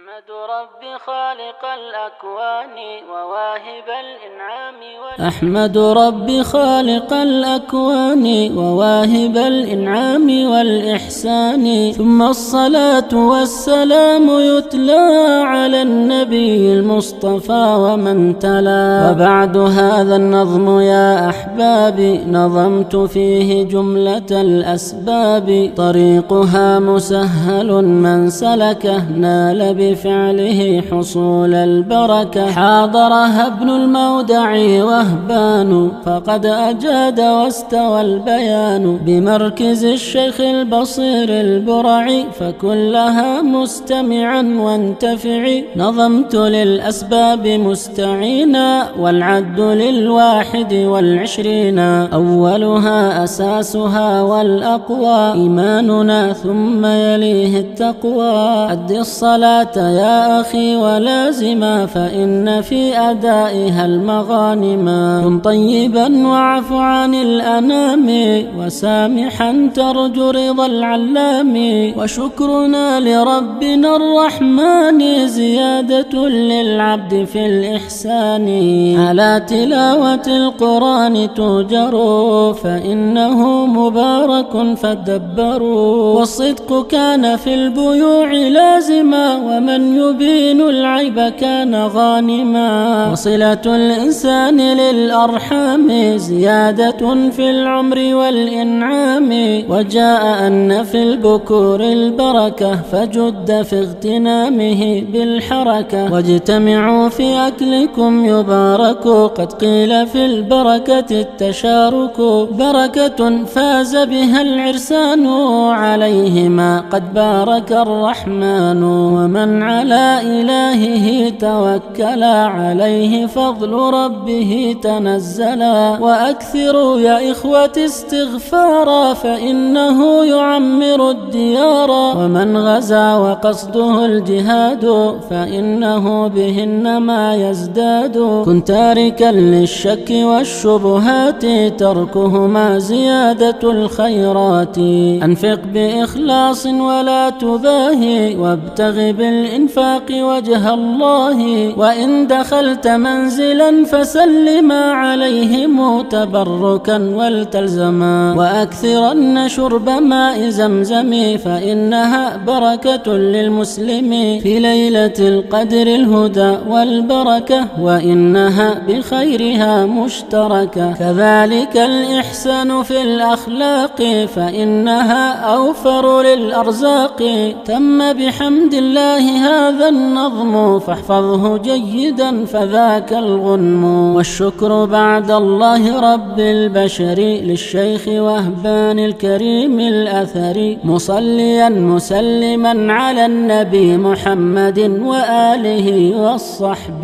أحمد ربي خالق الأكوان وواهب الإنعام أحمد ربي خالق الأكوان وواهب الإنعام والإحسان، ثم الصلاة والسلام يتلى على النبي المصطفى ومن تلا. وبعد هذا النظم يا أحبابي نظمت فيه جملة الأسباب، طريقها مسهل من سلكه نال بفعله حصول البركة. حاضرها ابن المودع وهبان فقد أجاد واستوى البيان، بمركز الشيخ البصير البرعي فكلها مستمعا وانتفعي. نظمت للأسباب مستعينا والعد للواحد والعشرين، أولها أساسها والأقوى إيماننا ثم يليه التقوى. أد الصلاة يا أخي ولازما فإن في أدائها المغانم، كن طيبا واعف عن الأنام وسامحا ترجو رضا العلام. وشكرنا لربنا الرحمن زيادة للعبد في الإحسان، على تلاوة القرآن توجر فإنه مبارك فدبروا. والصدق كان في البيوع لازما ومن يبين العيب كان غانما. وصلة الإنسان للأرحام زيادة في العمر والإنعام، وجاء أن في البكور البركة فجد في اغتنامه بالحركة. واجتمعوا في أكلكم يبارك قد قيل في البركة التشارك، بركة فاز بها العرسان عليهما قد بارك الرحمن. ومن على إلهه توكل عليه فضل ربه تنزلا. وأكثروا يا إخوة استغفارا فإنه يعمر الديار، ومن غزا وقصده الجهاد فإنه بهن ما يزداد. كن تاركا للشك والشبهات تركهما زيادة الخيرات. أنفق بإخلاص ولا تباهي وابتغ بالإنفاق وجه الله. وإن دخلت منزلا فسلما عليهم تبركا والتلزما. وأكثرن شرب ماء زمزم فإنها بركة للمسلم، في ليلة القدر الهدى والبركة وإنها بخيرها مشتركة. كذلك الإحسان في الأخلاق فإنها أوفر للأرزاق. تم بحمد الله هذا النظم فاحفظه جيدا فذاك الغنم. والشكر بعد الله رب البشر للشيخ وهبان الكريم الأثري، مصليا مسلما على النبي محمد وآله والصحب.